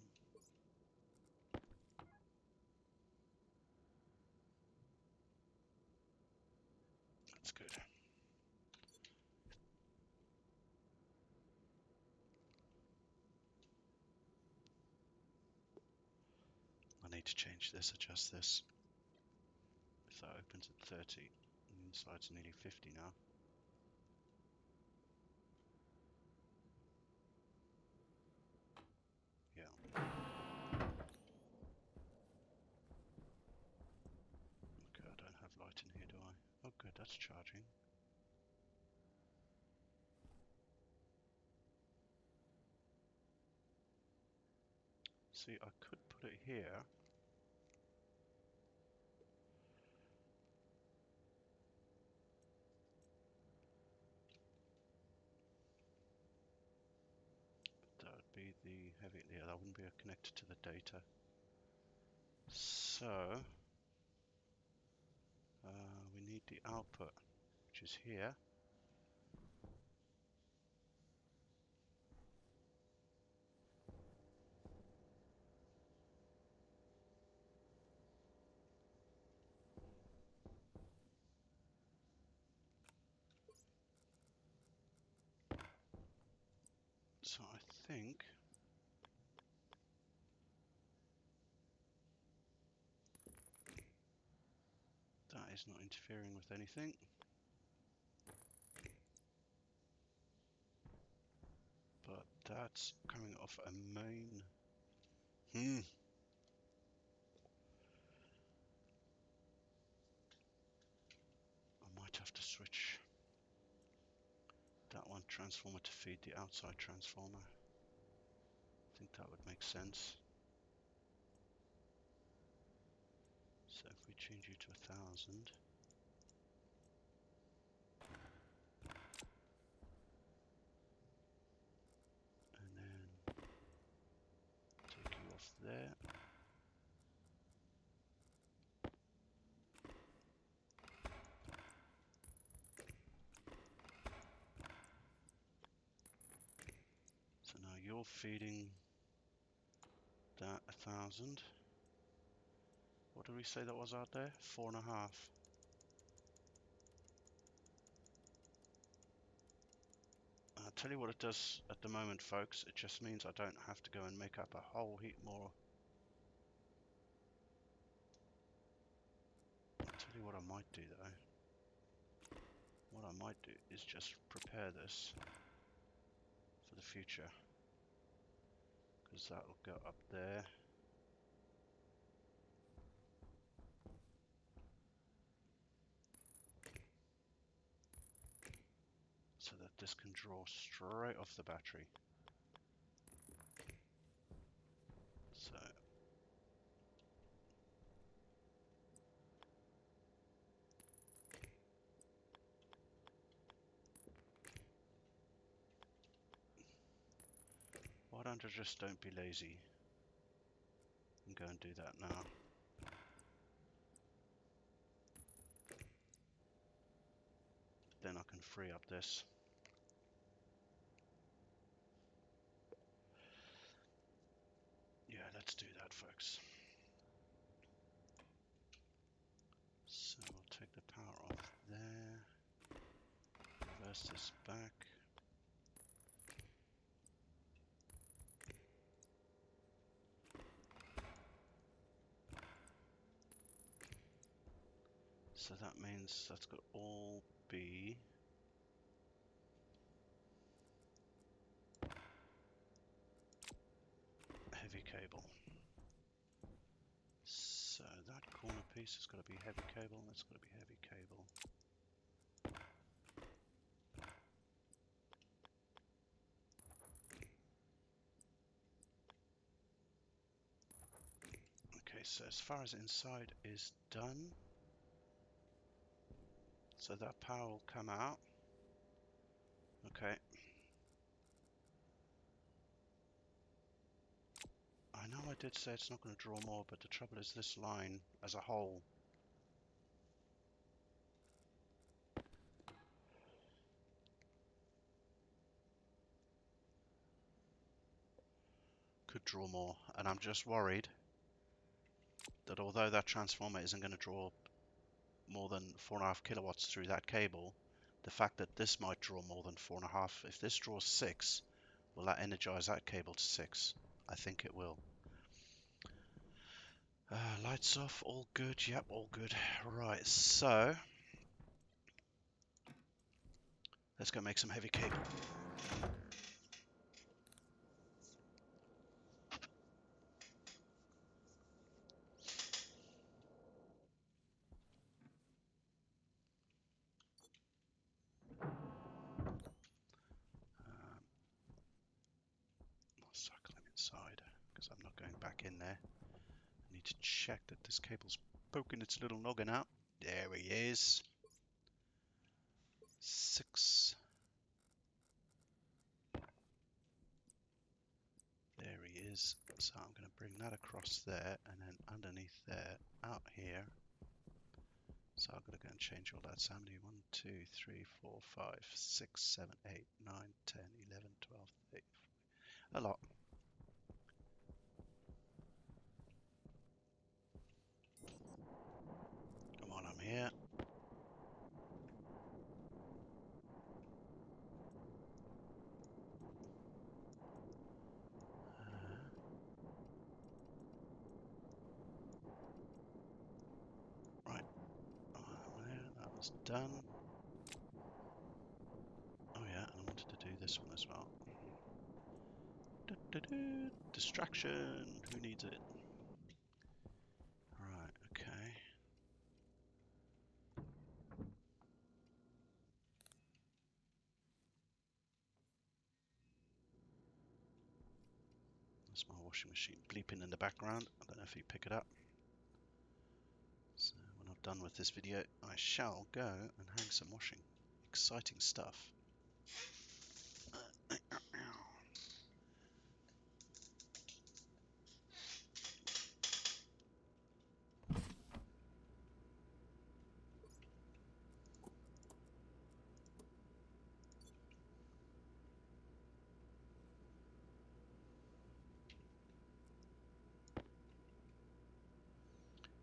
That's good. I need to change this, adjust this. If that opens at 30, the inside's nearly 50 now. that's charging. See, I could put it here. That would be the heavy, yeah, that wouldn't be connected to the data. So, we need the output, which is here. So I think that is not interfering with anything. But that's coming off a main. I might have to switch that one transformer to feed the outside transformer. I think that would make sense. So if we change you to 1000. And then take you off there. So now you're feeding that 1000. What did we say that was out there? 4.5. I'll tell you what it does at the moment, folks. It just means I don't have to go and make up a whole heap more. I'll tell you what I might do though. What I might do is just prepare this for the future, because that'll go up there. So that this can draw straight off the battery. So why don't I just don't be lazy and go and do that now? Then I can free up this. Yeah, let's do that, folks. So we'll take the power off there, reverse this back. So that means that's got all be heavy cable. So that corner piece has got to be heavy cable, and that's got to be heavy cable. Okay, so as far as inside is done, so that power will come out. Okay. I know I did say it's not going to draw more, but the trouble is this line as a whole could draw more, and I'm just worried that although that transformer isn't going to draw more than 4.5 kilowatts through that cable, the fact that this might draw more than 4.5, if this draws 6, will that energize that cable to 6? I think it will. Lights off, all good, yep, all good. Right, so let's go make some heavy cable. because I'm not going back in there. I need to check that this cable's poking its little noggin out. There he is. 6. There he is. So I'm going to bring that across there and then underneath there, out here. So I've got to go and change all that. So how many? 1, 2, 3, 4, 5, 6, 7, 8, 9, 10, 11, 12, 13. A lot. Come on, I'm here. Right. There, that was done. Oh yeah, and I wanted to do this one as well. Distraction. Who needs it? Right, okay. That's my washing machine bleeping in the background. I don't know if you pick it up. So when I'm done with this video, I shall go and hang some washing. Exciting stuff.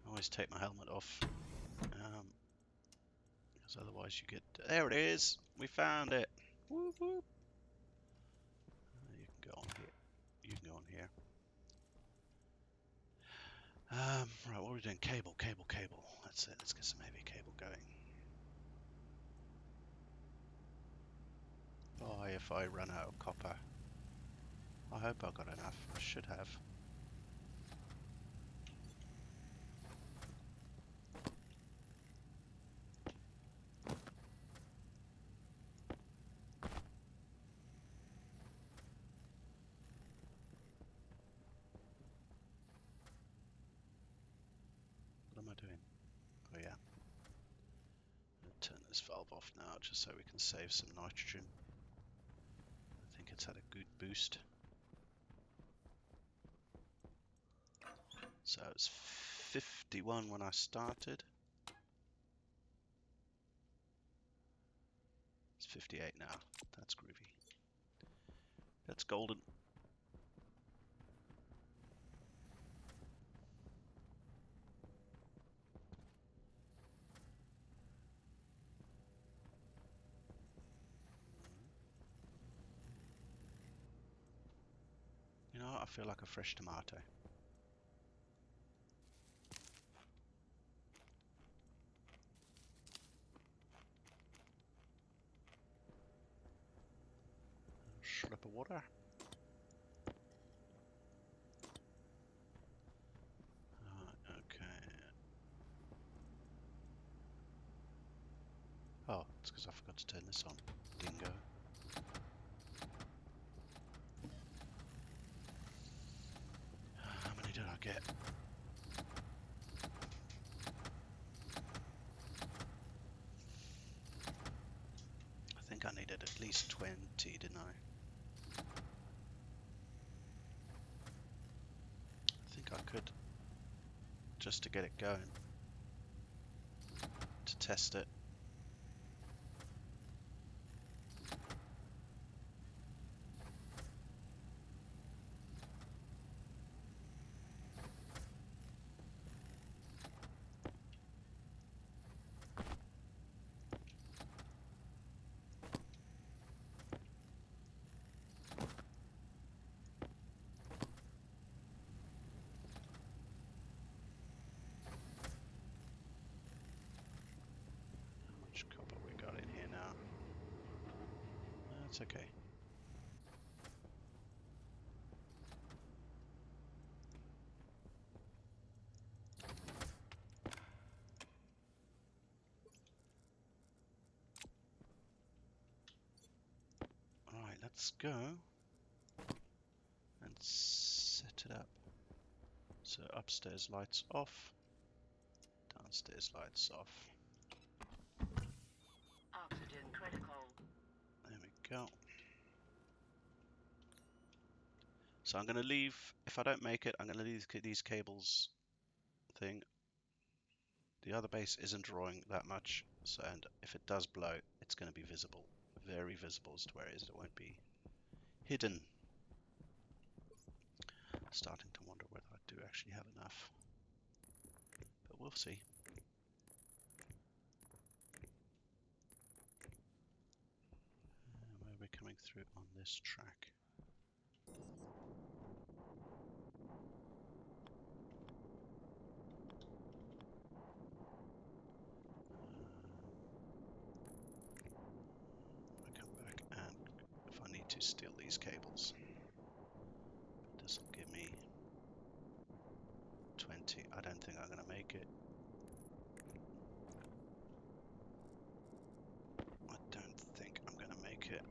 I always take my helmet off, because otherwise you get... There it is! We found it! Whoop whoop! You can go on here. You can go on here. Right, what are we doing? Cable, cable, cable. That's it. Let's get some heavy cable going. Boy, if I run out of copper. I hope I got enough. I should have. What am I doing? Oh yeah. Turn this valve off now just so we can save some nitrogen. I think it's had a good boost. So it's 51 when I started. It's 58 now. That's groovy. That's golden. You know, I feel like a fresh tomato. Slip of water. Okay. Oh, it's because I forgot to turn this on. Dingo. How many did I get? I think I needed at least 20, didn't I? I think I could. Just to get it going. To test it. How much copper we got in here now? That's okay. Alright, let's go and set set it up. So upstairs lights off, downstairs lights off. Oxygen critical. There we go. So I'm going to leave, if I don't make it, I'm going to leave these cables thing. The other base isn't drawing that much, so, and if it does blow, it's going to be visible. Very visible as to where it is. It won't be hidden. Starting to wonder whether I do actually have enough. But we'll see. Where we're coming through on this track. I come back and if I need to steal these cables. But this will give me 20. I don't think I'm going to make it. I don't think I'm going to make it.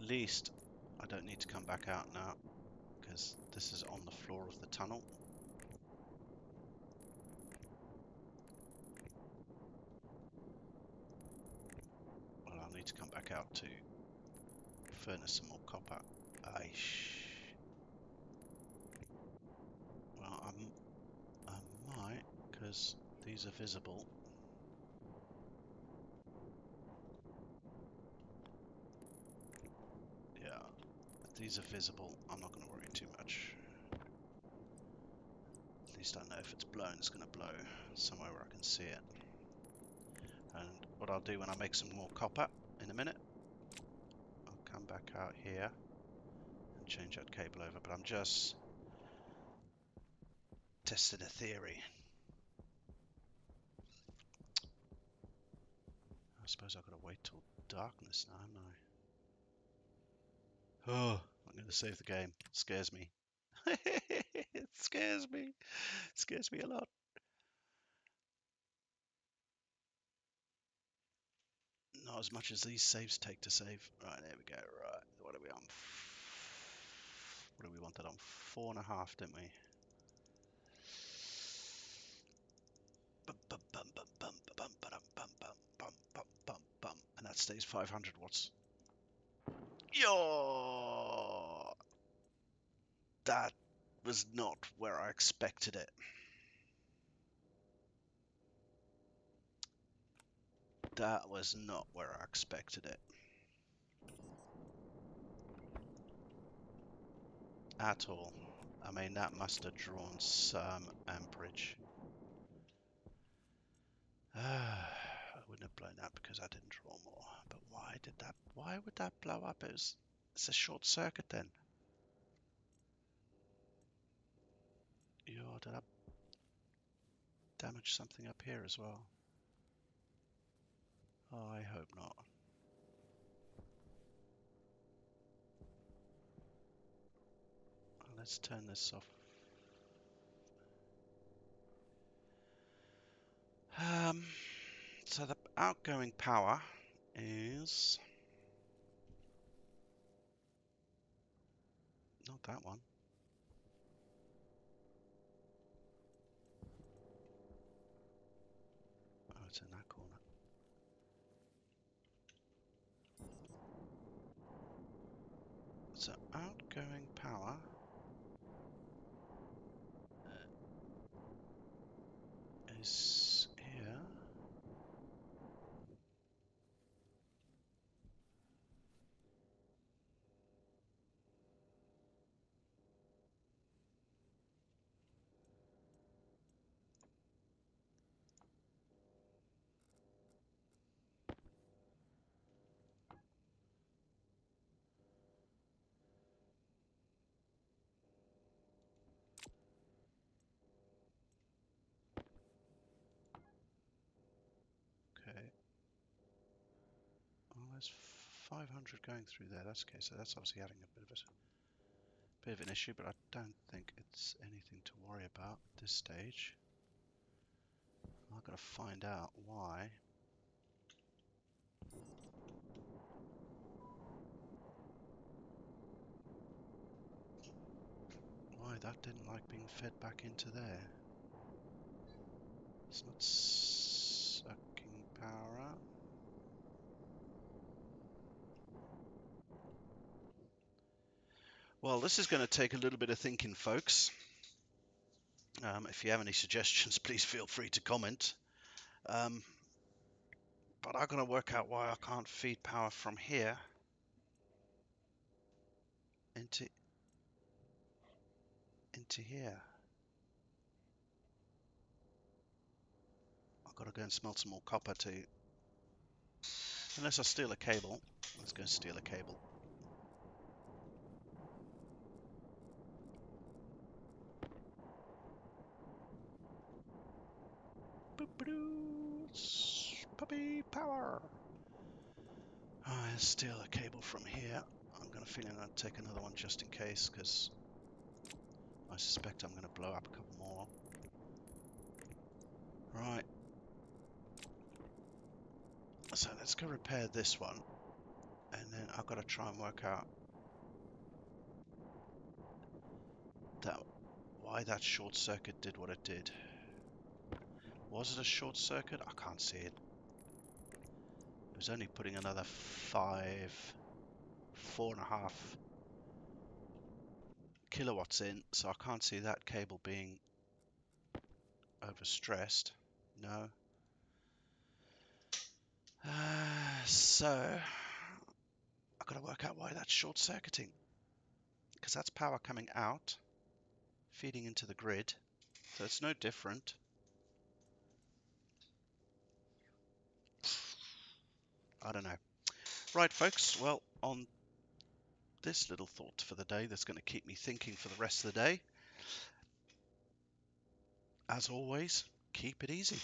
At least I don't need to come back out now because this is on the floor of the tunnel. Well, I'll need to come back out to furnace some more copper. Well, I might, because these are visible. Yeah, if these are visible, I'm not going to worry too much. At least I know if it's blown, it's going to blow somewhere where I can see it. And what I'll do when I make some more copper in a minute, I'll come back out here and change that cable over. But I'm just testing a theory. I suppose I've got to wait till darkness now, haven't I? Oh, I'm going to save the game. It scares me. It scares me. It scares me a lot. Not as much as these saves take to save. Right, there we go. Right, what are we on? What do we want that on? 4.5, didn't we? And that stays 500 watts. Yo! That was not where I expected it. That was not where I expected it. At all. I mean, that must have drawn some amperage. I wouldn't have blown that because I didn't draw more. But why did that? Why would that blow up? It's a short circuit then. Yo, did I damage something up here as well? Oh, I hope not. Let's turn this off. So the outgoing power is not that one. Oh, it's in that corner. So outgoing power is here. 500 going through there. That's okay. So that's obviously adding a bit of an issue, but I don't think it's anything to worry about at this stage. I've got to find out why. Why that didn't like being fed back into there. It's not sucking power out. Well, this is going to take a little bit of thinking, folks. If you have any suggestions, please feel free to comment. Um, but I'm going to work out why I can't feed power from here into here. I've got to go and smelt some more copper to... Unless I steal a cable. Let's go steal a cable. Puppy power. Steal a cable from here. I'm going to feel I'm going to take another one just in case, because I suspect I'm going to blow up a couple more. Right. So let's go repair this one. And then I've got to try and work out why that short circuit did what it did. Was it a short circuit? I can't see it. It was only putting another 4.5 kilowatts in, so I can't see that cable being overstressed. No. So I've got to work out why that's short circuiting, because that's power coming out, feeding into the grid, so it's no different. I don't know. Right, folks, well, on this little thought for the day that's going to keep me thinking for the rest of the day, as always, keep it easy.